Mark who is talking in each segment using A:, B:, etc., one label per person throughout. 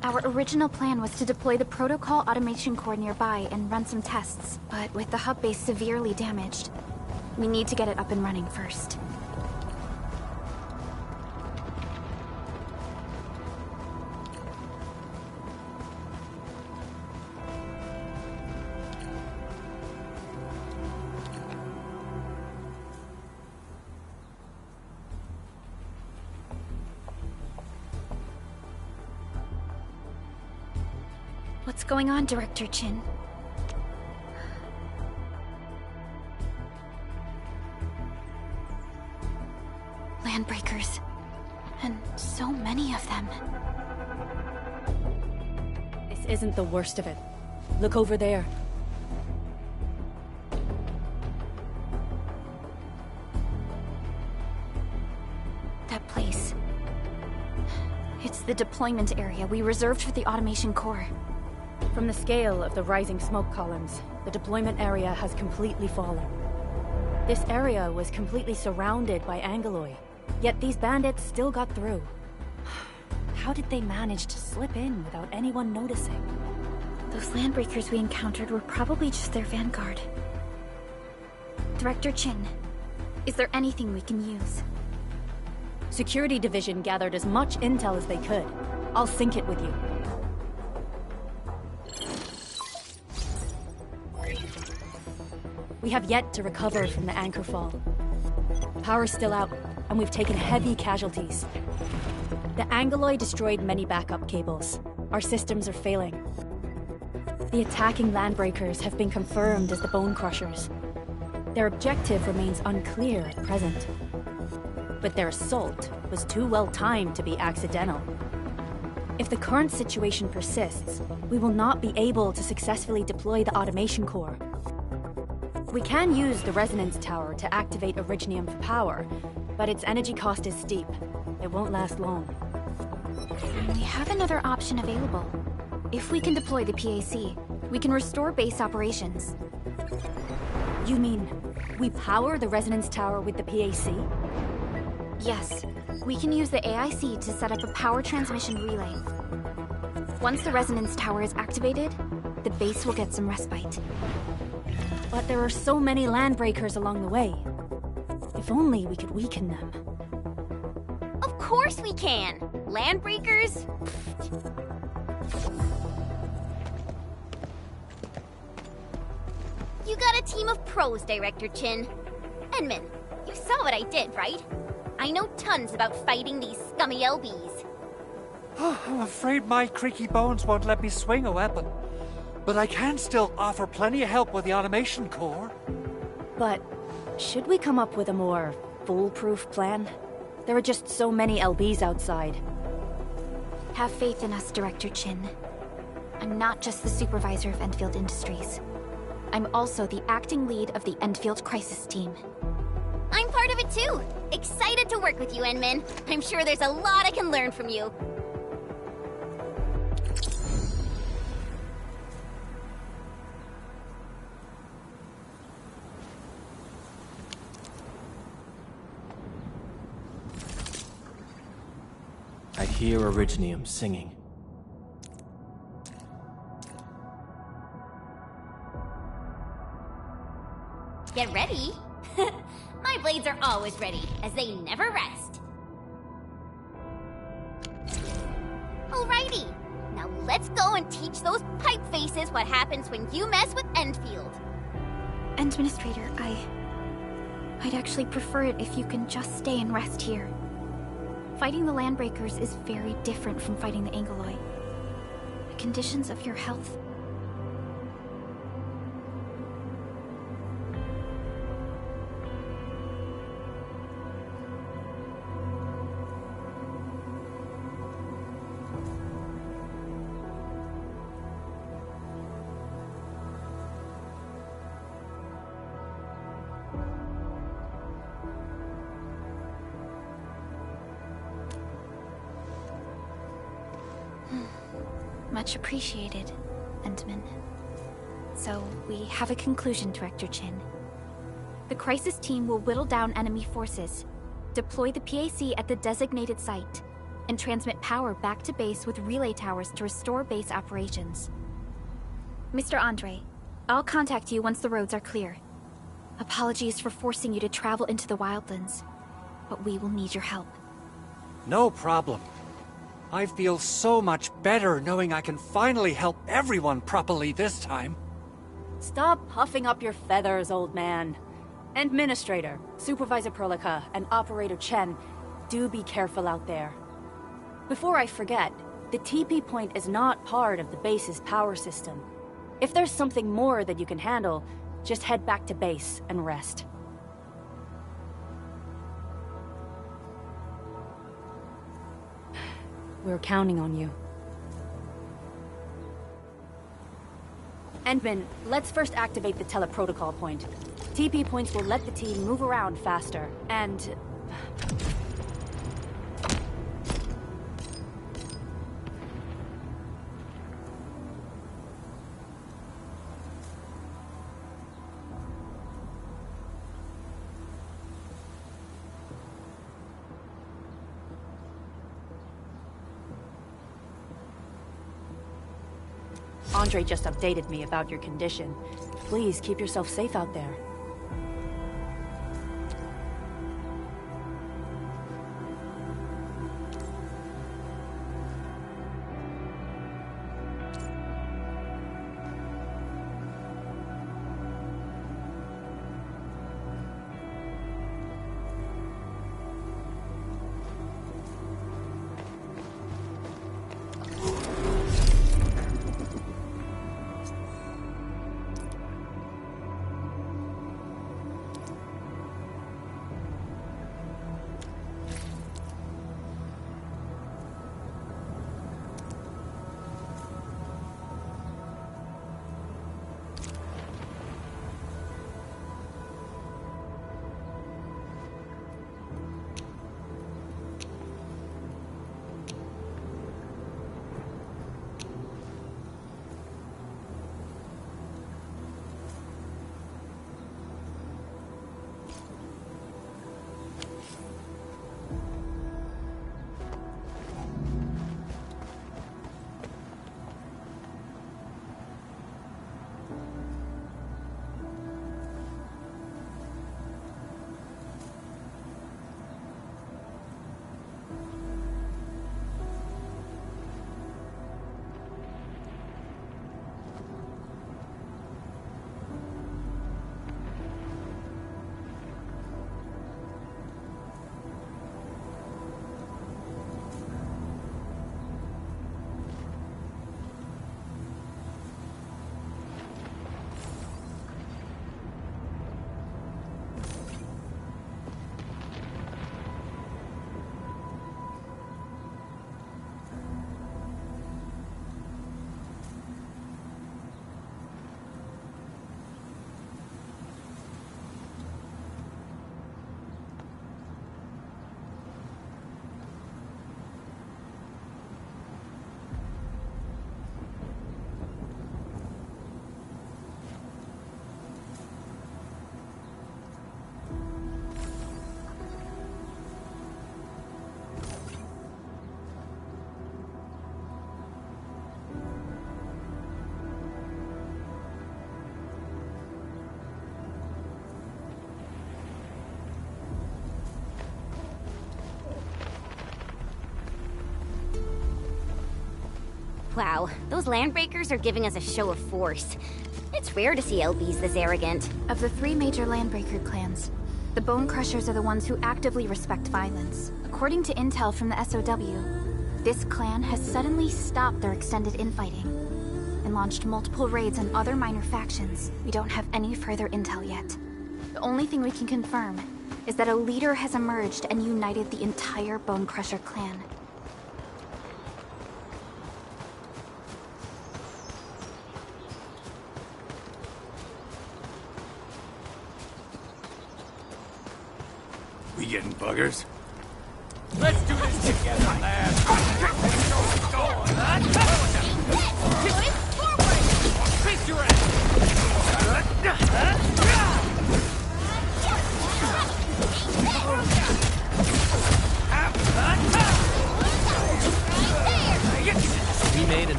A: Our original plan was to deploy the Protocol Automation Core nearby and run some tests, but with the hub base severely damaged, we need to get it up and running first. What's going on, Director Chin? Landbreakers. And so many of them.
B: This isn't the worst of it. Look over there.
A: That place. It's the deployment area we reserved for the Automation Core.
B: From the scale of the rising smoke columns, the deployment area has completely fallen. This area was completely surrounded by Angaloi, yet these bandits still got through. How did they manage to slip in without anyone noticing?
A: Those landbreakers we encountered were probably just their vanguard. Director Chin, is there anything we can use?
B: Security Division gathered as much intel as they could. I'll sync it with you. We have yet to recover from the anchor fall. Power's still out, and we've taken heavy casualties. The Angaloi destroyed many backup cables. Our systems are failing. The attacking landbreakers have been confirmed as the Bone Crushers. Their objective remains unclear at present. But their assault was too well timed to be accidental. If the current situation persists, we will not be able to successfully deploy the Automation Core. We can use the Resonance Tower to activate Originium for power, but its energy cost is steep. It won't last long.
A: We have another option available. If we can deploy the PAC, we can restore base operations.
B: You mean, we power the Resonance Tower with the PAC?
A: Yes. We can use the AIC to set up a power transmission relay. Once the Resonance Tower is activated, the base will get some respite.
B: But there are so many landbreakers along the way. If only we could weaken them.
C: Of course we can! Landbreakers? You got a team of pros, Director Chin. Enman, you saw what I did, right? I know tons about fighting these scummy LBs.
D: I'm afraid my creaky bones won't let me swing a weapon. But I can still offer plenty of help with the Automation Core.
B: But should we come up with a more foolproof plan? There are just so many LBs outside.
A: Have faith in us, Director Chin. I'm not just the supervisor of Enfield Industries. I'm also the acting lead of the Enfield Crisis Team.
C: I'm part of it too! Excited to work with you, Enman. I'm sure there's a lot I can learn from you.
E: I hear Originium singing.
C: Get ready? My blades are always ready, as they never rest. Alrighty, now let's go and teach those pipe faces what happens when you mess with Enfield.
A: Administrator, I'd actually prefer it if you can just stay and rest here. Fighting the Landbreakers is very different from fighting the Angaloi. The conditions of your health... Much appreciated, Entman. So, we have a conclusion, Director Chin. The Crisis Team will whittle down enemy forces, deploy the PAC at the designated site, and transmit power back to base with relay towers to restore base operations. Mr. Andre, I'll contact you once the roads are clear. Apologies for forcing you to travel into the wildlands, but we will need your help.
D: No problem. I feel so much better knowing I can finally help everyone properly this time.
B: Stop puffing up your feathers, old man. Administrator, Supervisor Perlica, and Operator Chen, do be careful out there. Before I forget, the TP point is not part of the base's power system. If there's something more that you can handle, just head back to base and rest. We're counting on you. Endman, let's first activate the teleprotocol point. TP points will let the team move around faster, and... Andre just updated me about your condition. Please keep yourself safe out there.
C: Wow, those landbreakers are giving us a show of force. It's rare to see LBs this arrogant.
A: Of the three major Landbreaker clans, the Bone Crushers are the ones who actively respect violence. According to intel from the SOW, this clan has suddenly stopped their extended infighting and launched multiple raids on other minor factions. We don't have any further intel yet. The only thing we can confirm is that a leader has emerged and united the entire Bone Crusher clan.
F: We getting buggers?
D: Let's do this together, lad. Face your ass.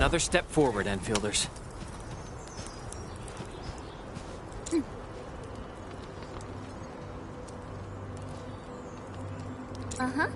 E: Another step forward, Enfielders.
C: Uh-huh.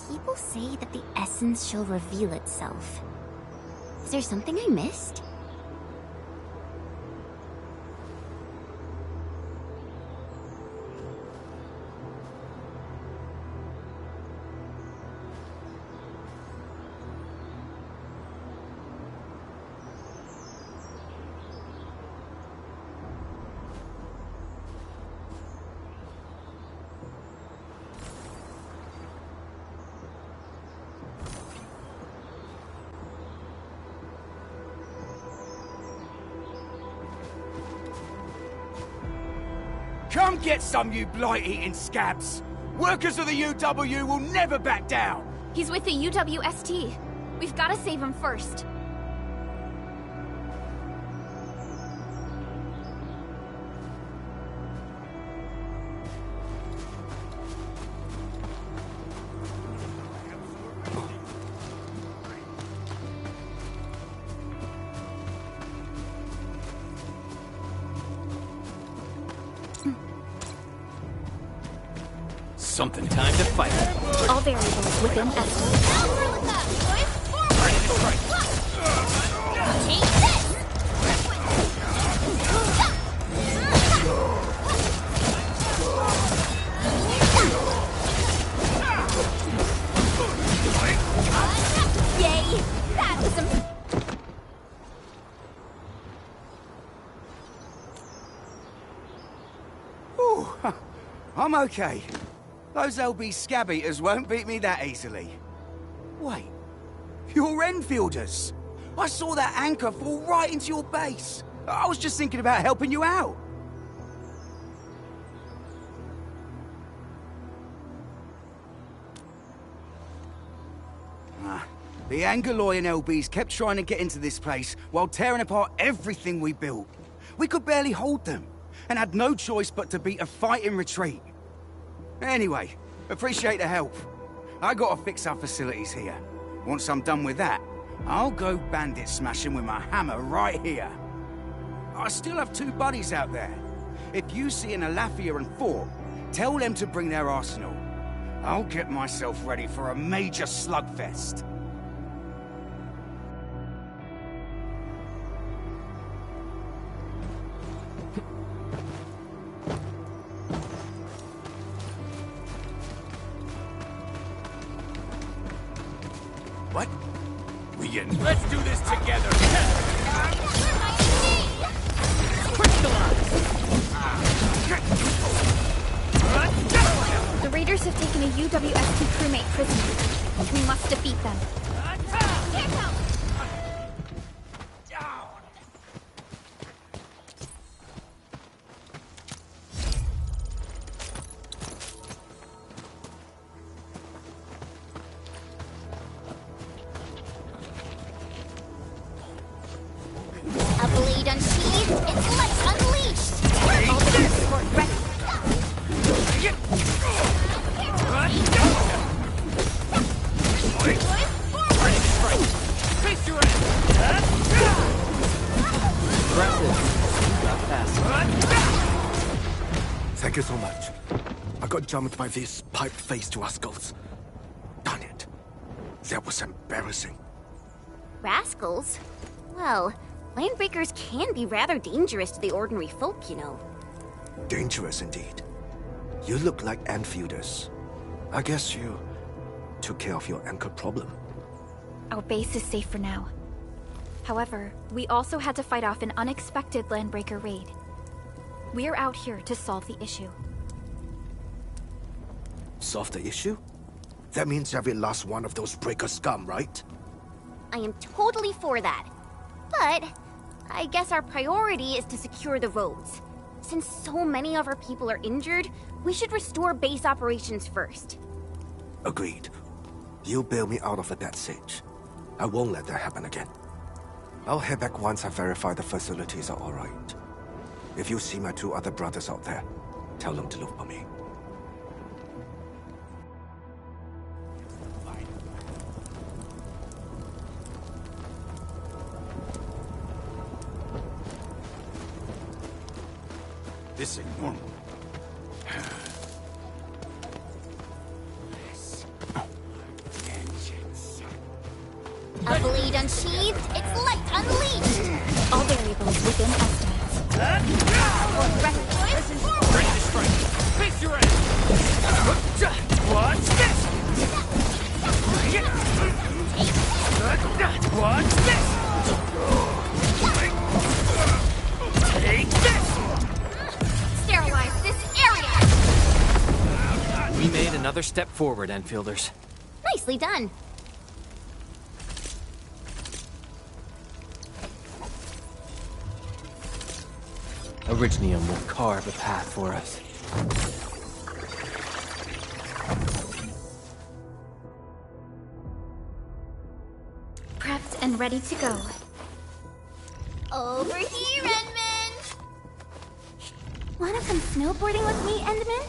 C: People say that the essence shall reveal itself. Is there something I missed?
F: Come get some, you blight-eating scabs! Workers of the UW will never back down!
A: He's with the UWST. We've got to save him first.
E: Something time to fight.
A: All variables within estimate.
C: Yay! That was some...
F: Ooh, I'm okay. Those LB scab eaters won't beat me that easily. Wait, you're Enfielders! I saw that anchor fall right into your base. I was just thinking about helping you out. The Angoloi and LBs kept trying to get into this place while tearing apart everything we built. We could barely hold them, and had no choice but to beat a fighting retreat. Anyway, appreciate the help. I gotta fix our facilities here. Once I'm done with that, I'll go bandit smashing with my hammer right here. I still have 2 buddies out there. If you see an Alafia and Fort, tell them to bring their arsenal. I'll get myself ready for a major slugfest. What? We getting... Let's do this together!
A: The raiders have taken a UWST crewmate prisoner. We must defeat them.
C: A blade unsheathed, it's let's unleashed!
A: All the support ready.
G: Thank you so much. I got jumped by these pipe-faced rascals. Darn it. That was embarrassing.
C: Rascals? Well, landbreakers can be rather dangerous to the ordinary folk, you know.
G: Dangerous indeed. You look like Anfielders. I guess you took care of your anchor problem.
A: Our base is safe for now. However, we also had to fight off an unexpected landbreaker raid. We're out here to solve the issue.
G: Solve the issue? That means every last one of those breaker scum, right?
C: I am totally for that. But I guess our priority is to secure the roads. Since so many of our people are injured, we should restore base operations first.
G: Agreed. You bail me out of a bad sitch. I won't let that happen again. I'll head back once I verify the facilities are alright. If you see my 2 other brothers out there, tell them to look for me.
F: This ain't normal.
C: A blade unsheathed, its light unleashed!
A: All variables within estimates.
E: Ready to strike. Face your end. Watch this. Watch this. Take this.
C: Sterilize this area!
E: We made another step forward, Enfielders.
C: Nicely done.
E: Originium will carve a path for us.
A: Prepped and ready to go.
C: Over here, Endman! Wanna come snowboarding with me, Endman?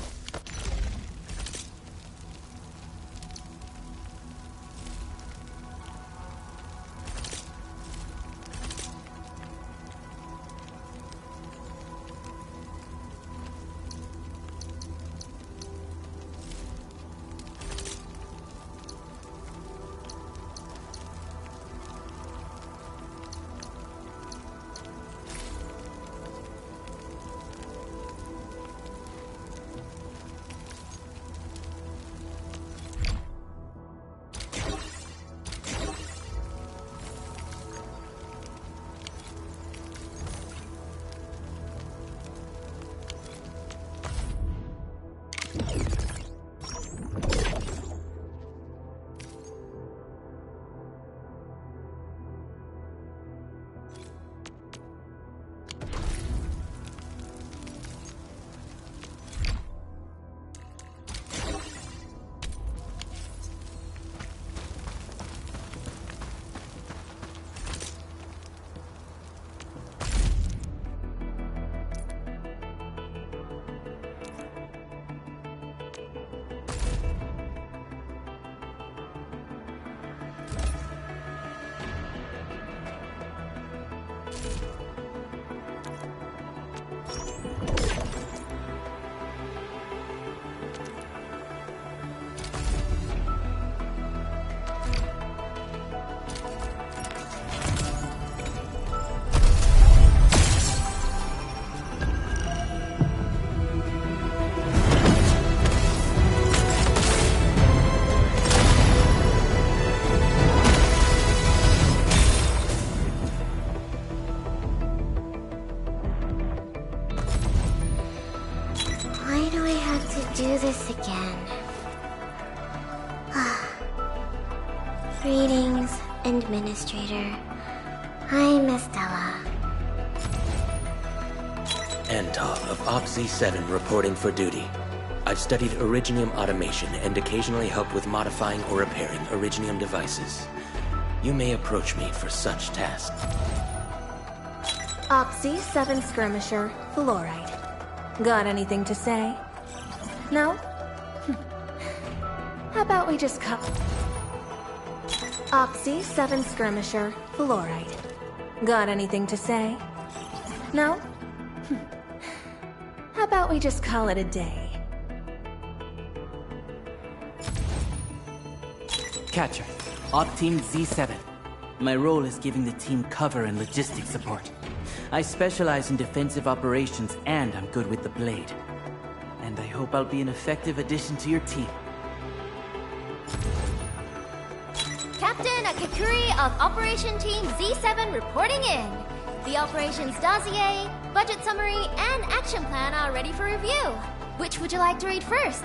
C: Do this again. Greetings, Administrator. I'm Estella.
H: Antal of OPZ-7 reporting for duty. I've studied Originium automation and occasionally helped with modifying or repairing Originium devices. You may approach me for such tasks.
B: OPZ-7 skirmisher, Fluorite. Got anything to say? No? How about we just cut? OPZ-7 skirmisher, Fluorite. Got anything to say? No? How about
I: about we just call it a day?
J: Catcher, Op Team Z7. My role is giving the team cover and logistics support. I specialize in defensive operations, and I'm good with the blade. And I hope I'll be an effective addition to your team.
C: Captain Akakuri of Operation Team Z7 reporting in. The operations dossier, budget summary, and action plan are ready for review. Which would you like to read first?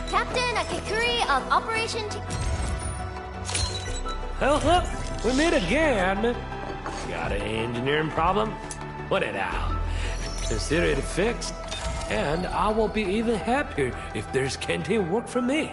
C: Captain Akakuri of Operation Team...
E: Well, we meet again. Got an engineering problem? Put it out. Consider it fixed, and I will be even happier if there's canteen work for me.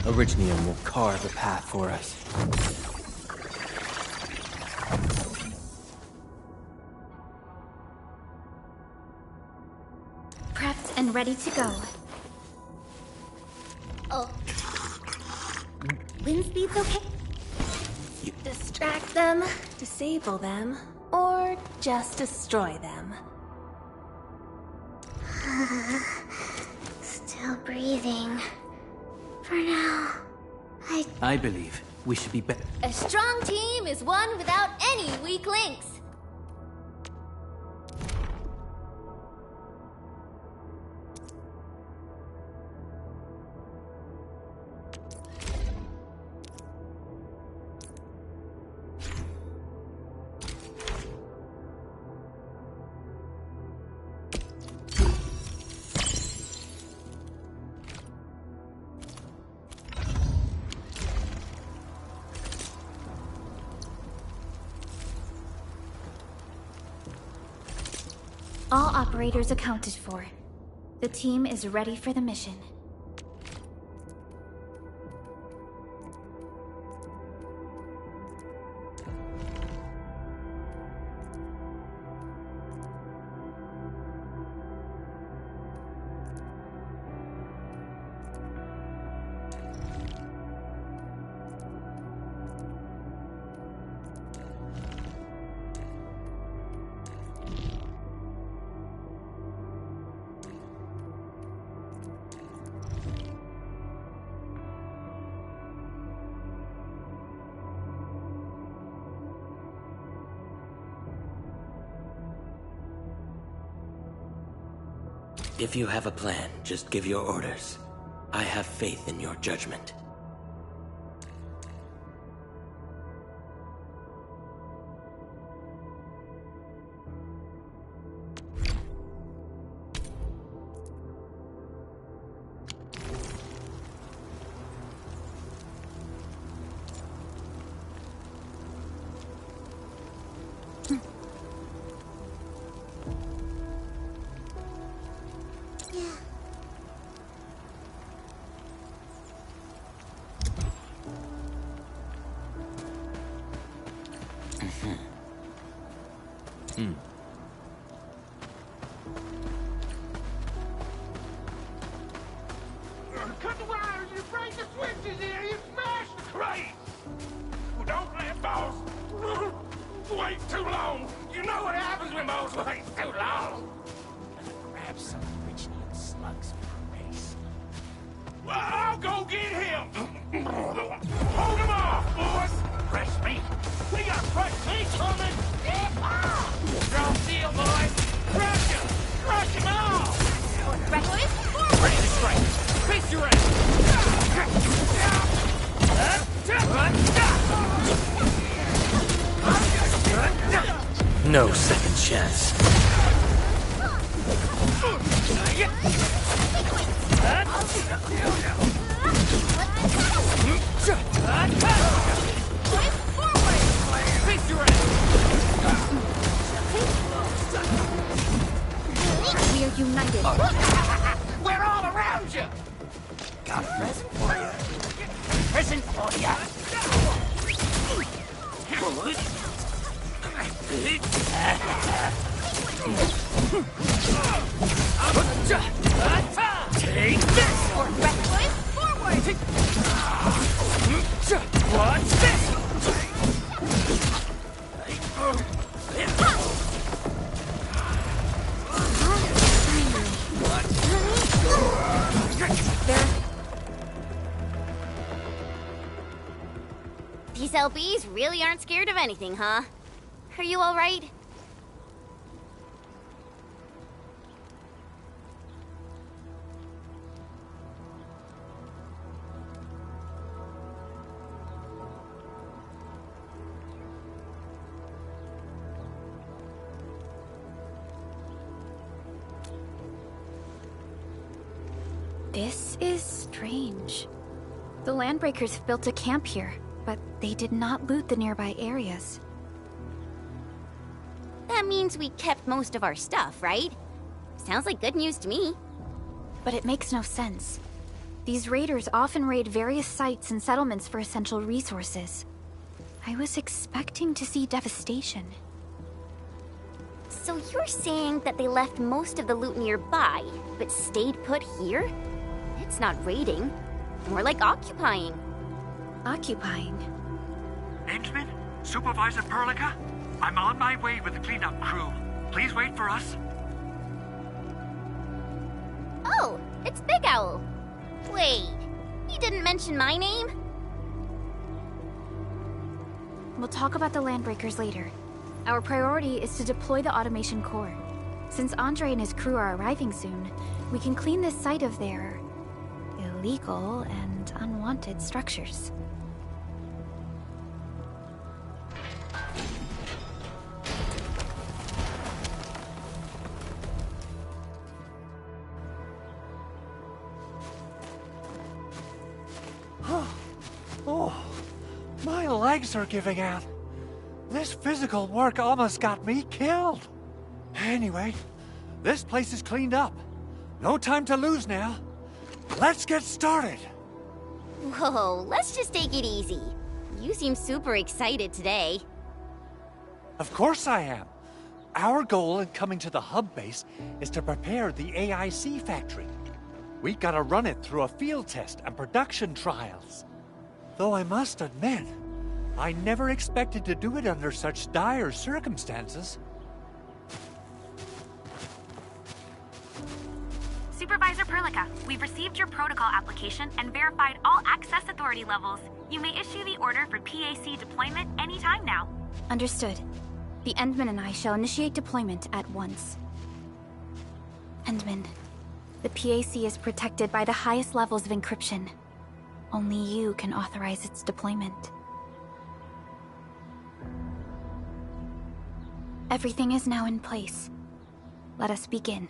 J: Originium will carve a path for us.
A: Prepped and ready to go.
C: Oh. Wind speed's okay?
I: Distract them, disable them, or just destroy them.
C: Still breathing. For now,
J: I believe we should be better.
C: A strong team is one without any weak links.
A: All operators accounted for. The team is ready for the mission.
H: If you have a plan, just give your orders. I have faith in your judgment.
K: Cut the wires, you break the switches here, you smash the crates! Well, don't let boss wait too long. You know what happens when boss waits too long. Grab some Richnian slugs for a race. Well, I'll go get him. Hold him off, boys. Fresh meat. We got fresh meat coming. Strong steel, boys. Crush him. Crush him all.
C: Reckless, forward!
E: Ready to strike. Face your aim.
H: No second chance.
K: Take this!
C: Or Redwood, forward!
K: Watch this!
C: These LBs really aren't scared of anything, huh? Are you alright?
A: This is strange. The Landbreakers have built a camp here, but they did not loot the nearby areas.
C: That means we kept most of our stuff, right? Sounds like good news to me.
A: But it makes no sense. These raiders often raid various sites and settlements for essential resources. I was expecting to see devastation.
C: So you're saying that they left most of the loot nearby, but stayed put here? It's not raiding. More like occupying.
A: Occupying?
D: Henchman? Supervisor Perlica? I'm on my way with the cleanup crew. Please wait for us.
C: Oh, it's Big Owl. Wait, he didn't mention my name?
A: We'll talk about the Landbreakers later. Our priority is to deploy the automation core. Since Andre and his crew are arriving soon, we can clean this site of their illegal and unwanted structures.
D: Oh, my legs are giving out. This physical work almost got me killed. Anyway, this place is cleaned up. No time to lose now. Let's get started.
C: Whoa, let's just take it easy. You seem super excited today.
D: Of course I am. Our goal in coming to the hub base is to prepare the AIC factory. We gotta run it through a field test and production trials. Though I must admit, I never expected to do it under such dire circumstances.
L: Supervisor Perlica, we've received your protocol application and verified all access authority levels. You may issue the order for PAC deployment anytime now.
A: Understood. The Endman and I shall initiate deployment at once. Endman, the PAC is protected by the highest levels of encryption. Only you can authorize its deployment. Everything is now in place. Let us begin.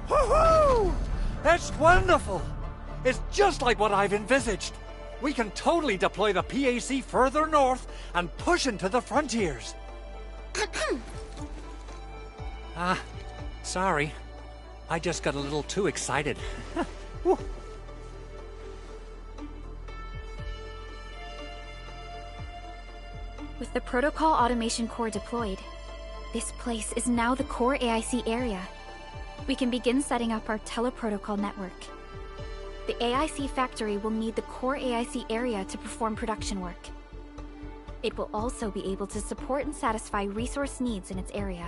D: Woohoo! That's wonderful! It's just like what I've envisaged. We can totally deploy the PAC further north and push into the frontiers. Sorry. I just got a little too excited. Whew.
A: With the Protocol Automation Core deployed, this place is now the core AIC area. We can begin setting up our teleprotocol network. The AIC factory will need the core AIC area to perform production work. It will also be able to support and satisfy resource needs in its area.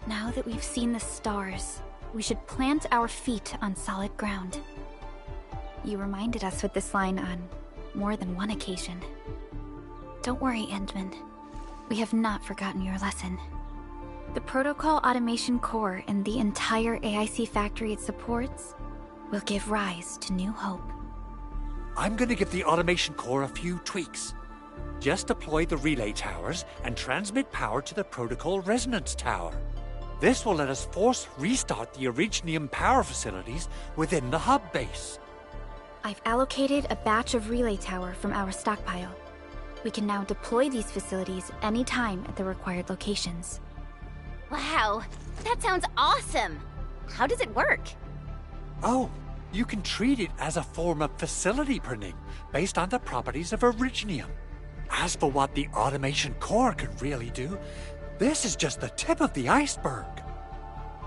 A: Now that we've seen the stars, we should plant our feet on solid ground. You reminded us with this line on more than one occasion. Don't worry, Endman. We have not forgotten your lesson. The Protocol Automation Core and the entire AIC factory it supports will give rise to new hope.
D: I'm gonna give the Automation Core a few tweaks. Just deploy the relay towers and transmit power to the Protocol Resonance Tower. This will let us force restart the Originium power facilities within the hub base.
A: I've allocated a batch of relay tower from our stockpile. We can now deploy these facilities anytime at the required locations.
C: Wow, that sounds awesome! How does it work?
D: Oh, you can treat it as a form of facility printing based on the properties of Originium. As for what the Automation Core can really do, this is just the tip of the iceberg.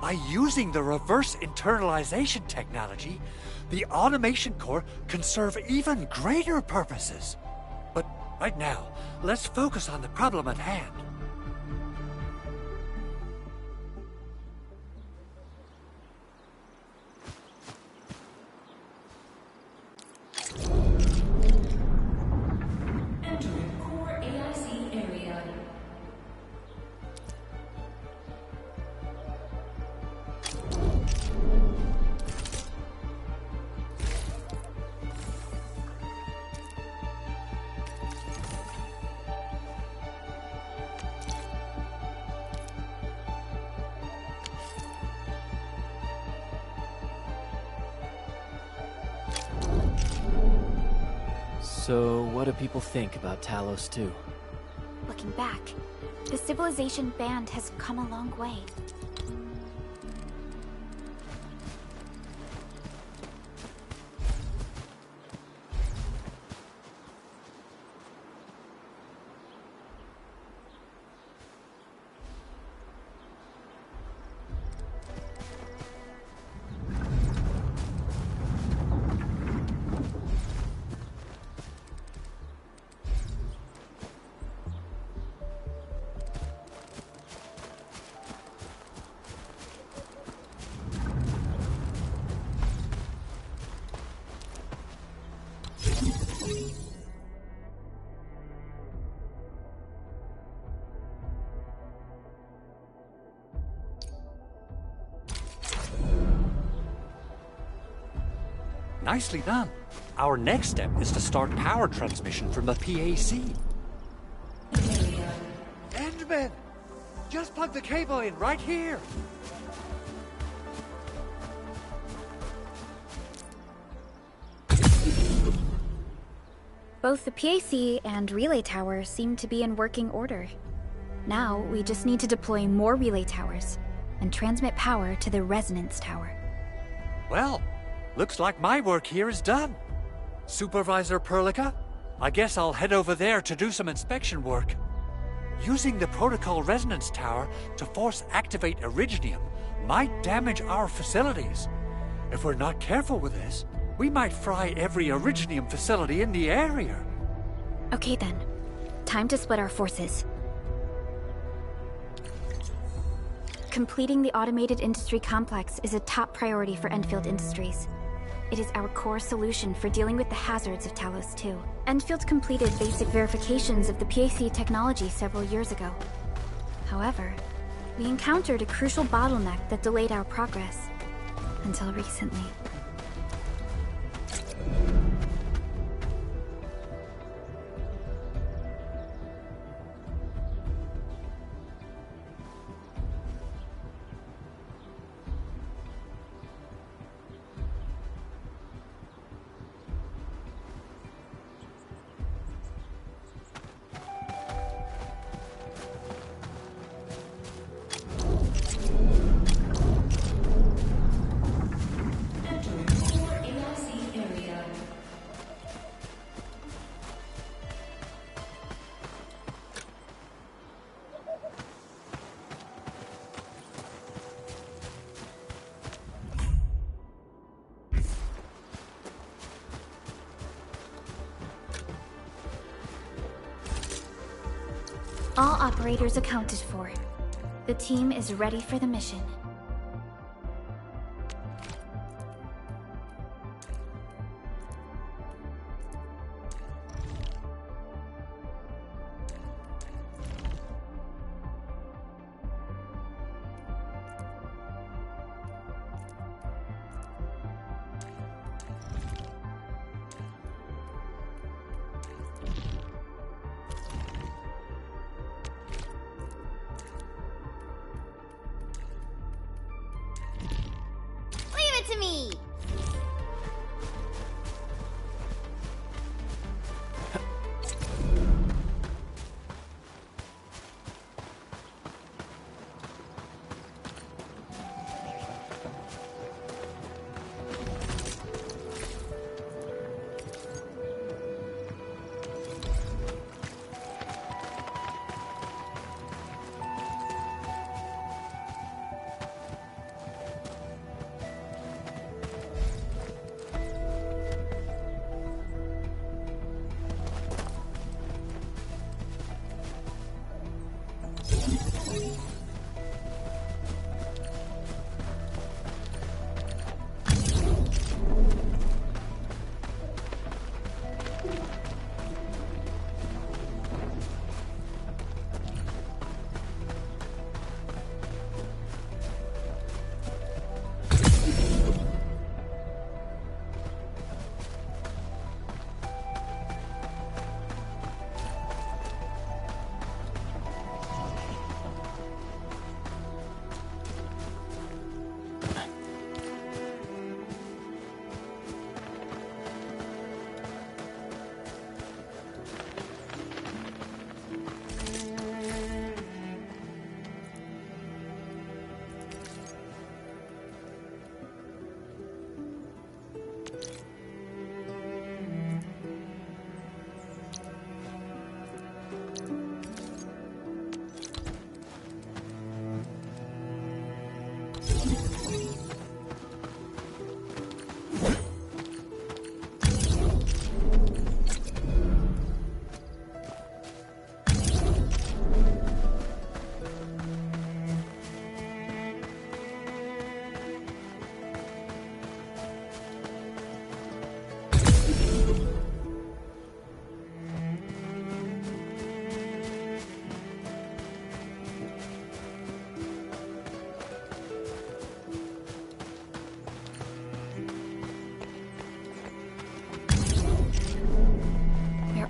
D: By using the reverse internalization technology, the Automation Core can serve even greater purposes. But right now, let's focus on the problem at hand.
M: Entering core AIC area.
N: So, what do people think about Talos 2?
A: Looking back, the Civilization Band has come a long way.
D: Nicely done. Our next step is to start power transmission from the PAC. Endman! Just plug the cable in right here!
A: Both the PAC and relay tower seem to be in working order. Now, we just need to deploy more relay towers and transmit power to the resonance tower.
D: Well, looks like my work here is done. Supervisor Perlica, I guess I'll head over there to do some inspection work. Using the Protocol Resonance Tower to force activate Originium might damage our facilities. If we're not careful with this, we might fry every Originium facility in the area.
A: Okay then. Time to split our forces. Completing the automated industry complex is a top priority for Enfield Industries. It is our core solution for dealing with the hazards of Talos 2. Enfield completed basic verifications of the PAC technology several years ago. However, we encountered a crucial bottleneck that delayed our progress. Until recently. All operators accounted for. The team is ready for the mission.
C: To me.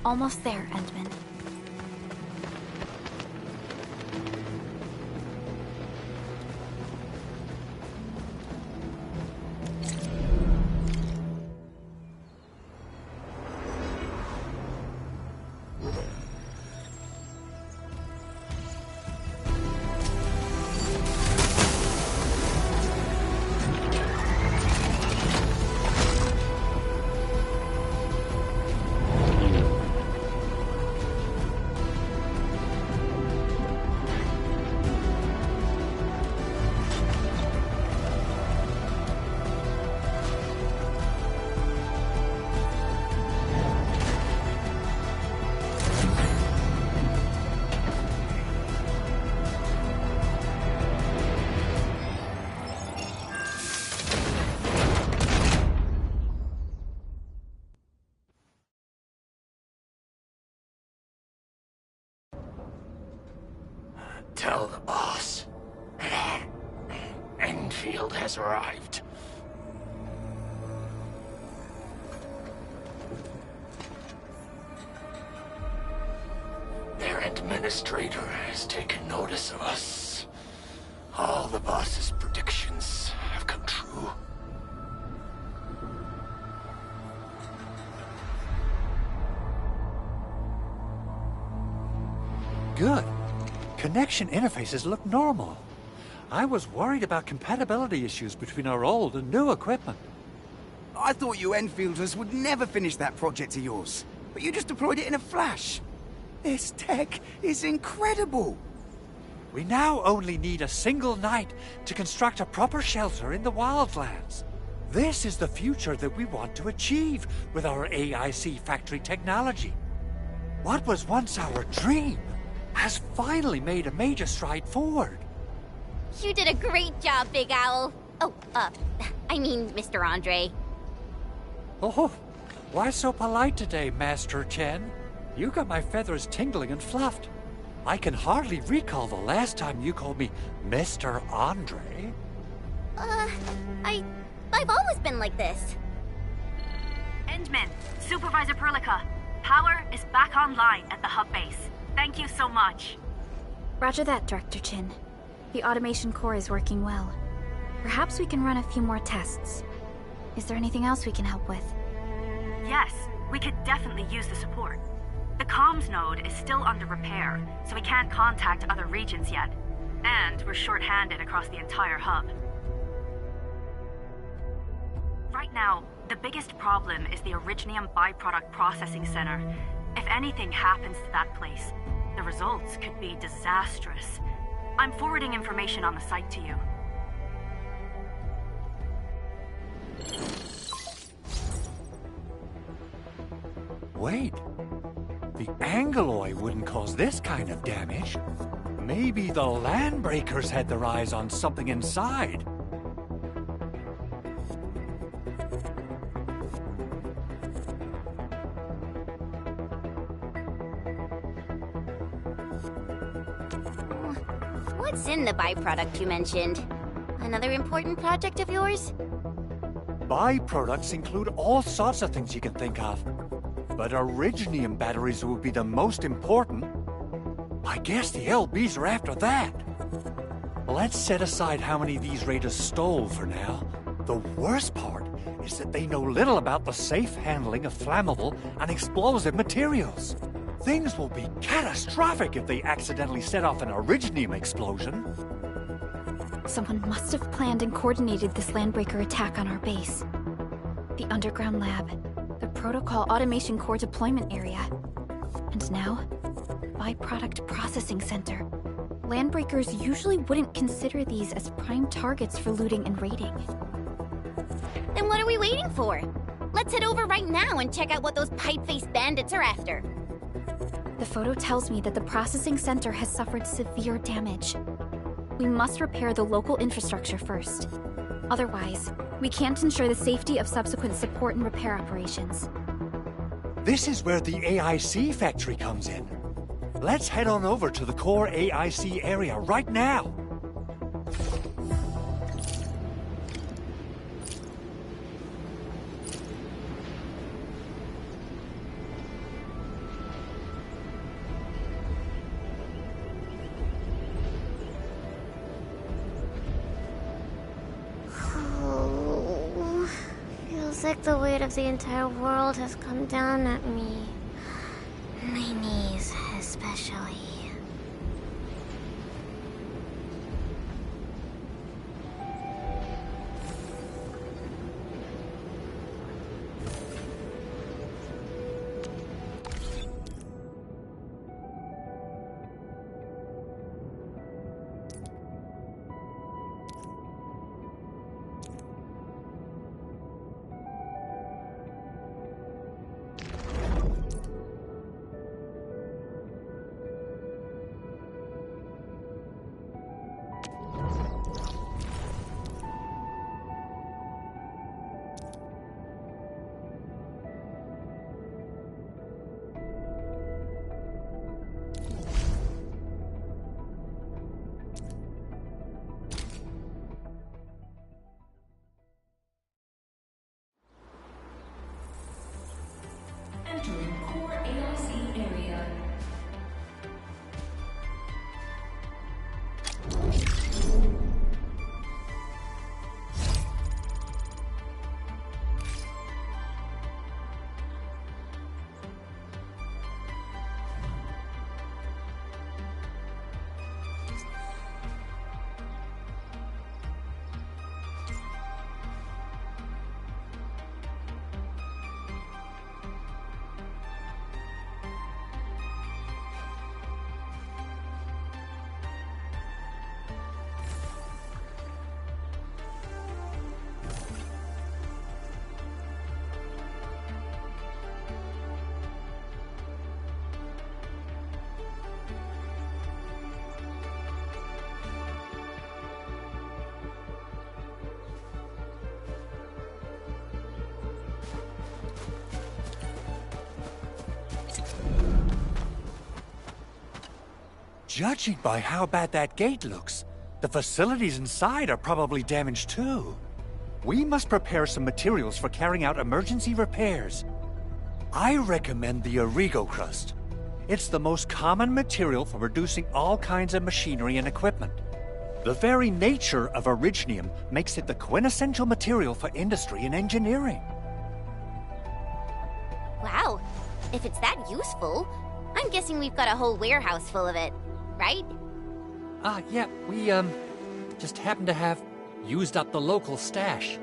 A: Almost there, Endman.
K: Tell the boss. Enfield has arrived. Their administrator has taken notice of us. All the boss's predictions have come true.
D: Good. Connection interfaces look normal. I was worried about compatibility issues between our old and new equipment.
F: I thought you Enfielders would never finish that project of yours, but you just deployed it in a flash. This tech is incredible.
D: We now only need a single night to construct a proper shelter in the wildlands. This is the future that we want to achieve with our AIC factory technology. What was once our dream has finally made a major stride forward.
C: You did a great job, Big Owl. Oh, I mean, Mr. Andre.
D: Oh, why so polite today, Master Chen? You got my feathers tingling and fluffed. I can hardly recall the last time you called me Mr. Andre.
C: I've always been like this.
L: Endman, Supervisor Perlica, power is back online at the hub base. Thank you so much.
A: Roger that, Director Chin. The automation core is working well. Perhaps we can run a few more tests. Is there anything else we can help with?
L: Yes, we could definitely use the support. The comms node is still under repair, so we can't contact other regions yet. And we're short-handed across the entire hub. Right now, the biggest problem is the Originium Byproduct Processing Center. If anything happens to that place, the results could be disastrous. I'm forwarding information on the site to you.
D: Wait. The Angeloi wouldn't cause this kind of damage. Maybe the Landbreakers had their eyes on something inside.
C: What's in the byproduct you mentioned? Another important project of yours?
D: Byproducts include all sorts of things you can think of. But Originium batteries would be the most important. I guess the LBs are after that. Let's set aside how many these raiders stole for now. The worst part is that they know little about the safe handling of flammable and explosive materials. Things will be catastrophic if they accidentally set off an Originium explosion.
A: Someone must have planned and coordinated this Landbreaker attack on our base. The underground lab, the Protocol Automation Core deployment area, and now, Byproduct Processing Center. Landbreakers usually wouldn't consider these as prime targets for looting and raiding.
C: Then what are we waiting for? Let's head over right now and check out what those pipe-faced bandits are after.
A: The photo tells me that the processing center has suffered severe damage. We must repair the local infrastructure first. Otherwise, we can't ensure the safety of subsequent support and repair operations.
D: This is where the AIC factory comes in. Let's head on over to the core AIC area right now.
O: Feels like the weight of the entire world has come down at me. My knees, especially.
D: Judging by how bad that gate looks, the facilities inside are probably damaged too. We must prepare some materials for carrying out emergency repairs. I recommend the Origo crust. It's the most common material for producing all kinds of machinery and equipment. The very nature of Originium makes it the quintessential material for industry and engineering.
C: Wow, if it's that useful, I'm guessing we've got a whole warehouse full of it, right?
D: Yeah, we, just happen to have used up the local stash.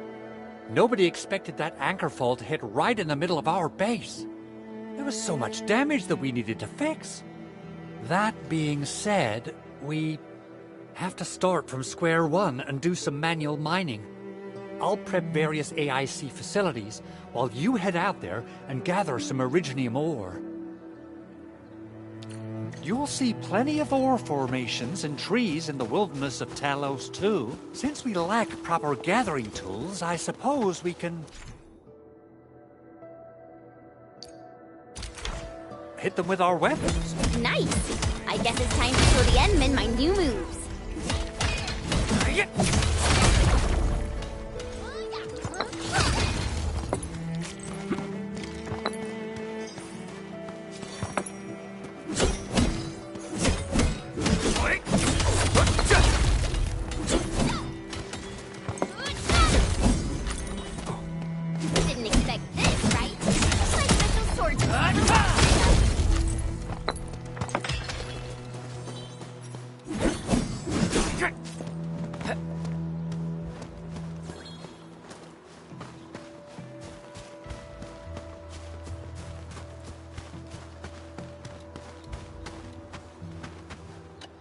D: Nobody expected that anchor fall to hit right in the middle of our base. There was so much damage that we needed to fix. That being said, we have to start from square one and do some manual mining. I'll prep various AIC facilities while you head out there and gather some Originium ore. You'll see plenty of ore formations and trees in the wilderness of Talos too. Since we lack proper gathering tools, I suppose we can hit them with our weapons.
C: Nice! I guess it's time to show the Endmen my new moves. Didn't expect this, right? My special swordsman.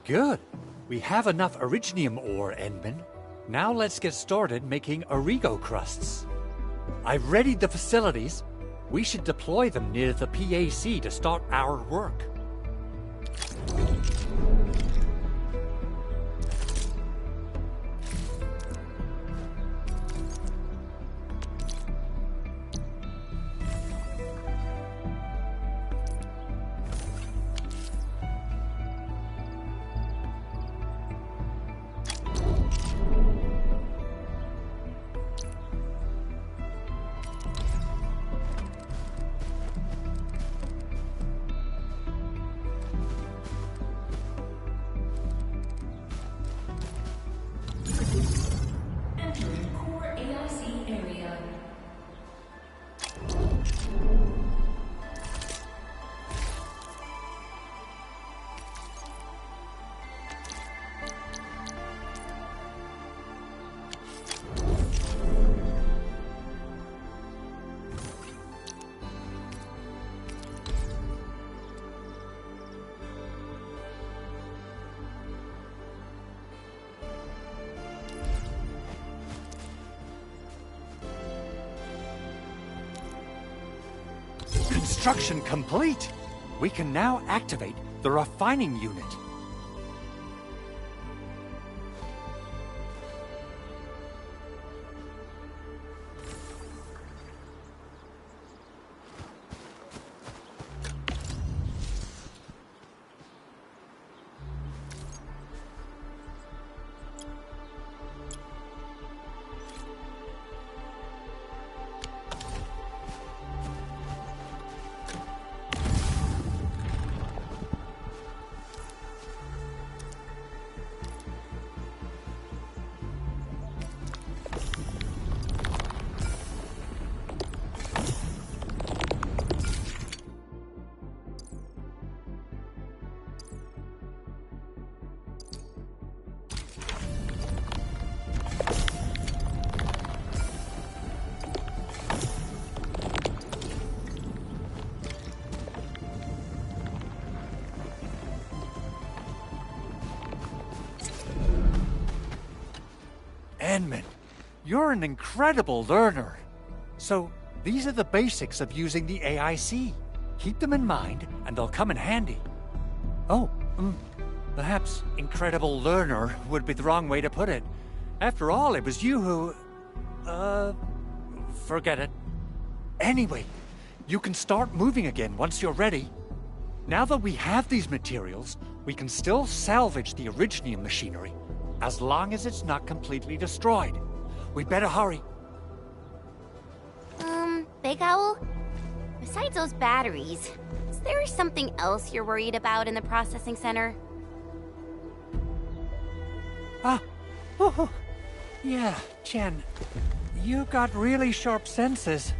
D: Good. We have enough Originium ore, Endman. Now let's get started making Origo crusts. I've readied the facilities. We should deploy them near the PAC to start our work.
M: Entering core AIC area.
D: Construction complete! We can now activate the refining unit. Endman, you're an incredible learner. So, these are the basics of using the AIC. Keep them in mind, and they'll come in handy. Oh, perhaps incredible learner would be the wrong way to put it. After all, it was you who... forget it. Anyway, you can start moving again once you're ready. Now that we have these materials, We can still salvage the Originium machinery, as long as it's not completely destroyed. We'd better hurry.
C: Big Owl? Besides those batteries, is there something else you're worried about in the processing center?
D: Yeah, Chen. You got really sharp senses.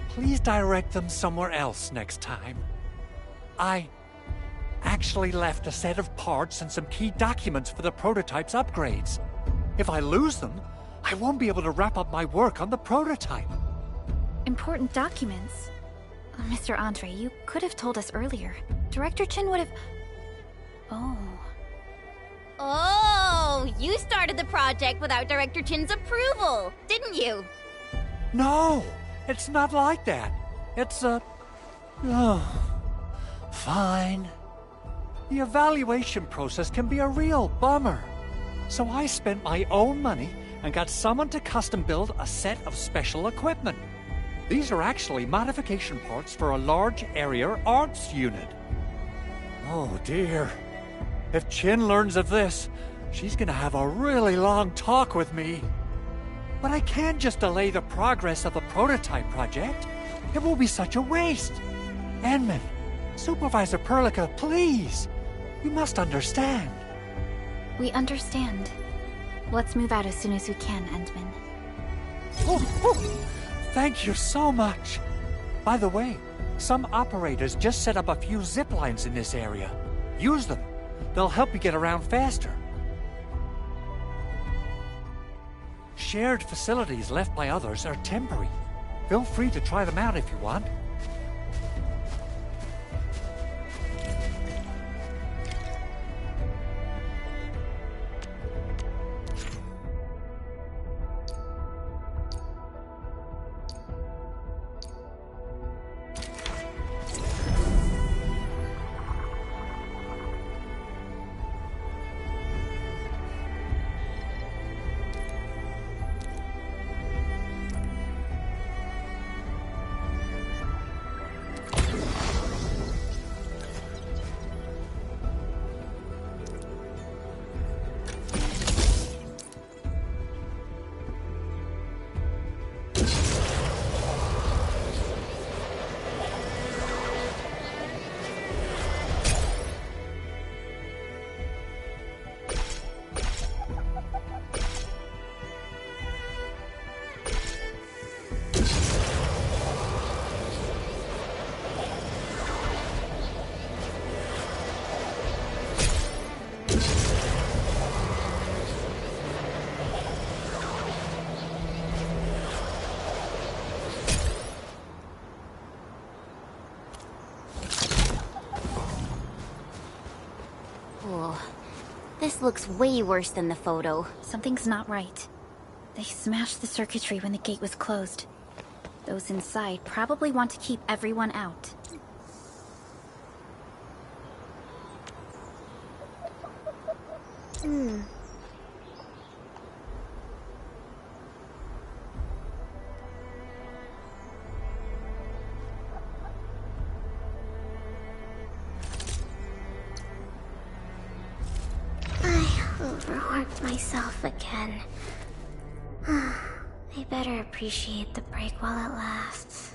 D: Please direct them somewhere else next time. I actually left a set of parts and some key documents for the prototype's upgrades. If I lose them, I won't be able to wrap up my work on the prototype.
A: Important documents? Mr. Andre, you could have told us earlier. Director Chen would have...
C: Oh, you started the project without Director Chin's approval, didn't you?
D: No, it's not like that. It's fine. The evaluation process can be a real bummer. So I spent my own money and got someone to custom build a set of special equipment. These are actually modification parts for a large area arts unit. Oh dear. If Chin learns of this, she's gonna have a really long talk with me. But I can't just delay the progress of the prototype project. It will be such a waste. Enman, Supervisor Perlica, please. You must understand.
A: We understand. Let's move out as soon as we can, Endman.
D: Thank you so much. By the way, some operators just set up a few zip lines in this area. Use them. They'll help you get around faster. Shared facilities left by others are temporary. Feel free to try them out if you want.
C: This looks way worse than the photo.
A: Something's not right. They smashed the circuitry when the gate was closed. Those inside probably want to keep everyone out.
O: Overworked myself again. I better appreciate the break while it lasts.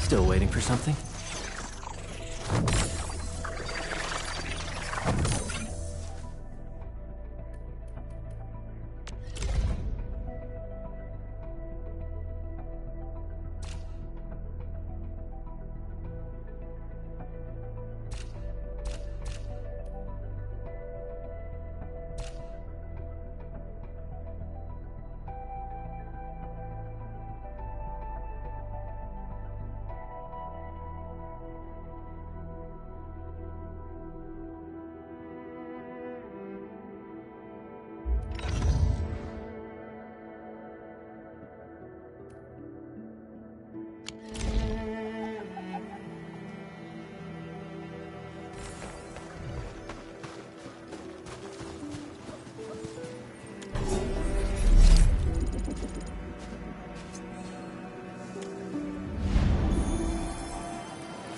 N: Still waiting for something?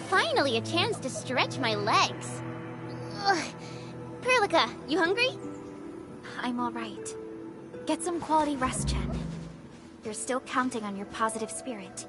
C: Finally a chance to stretch my legs. Ugh. Perlica, you hungry?
A: I'm alright. Get some quality rest, Chen. You're still counting on your positive spirit.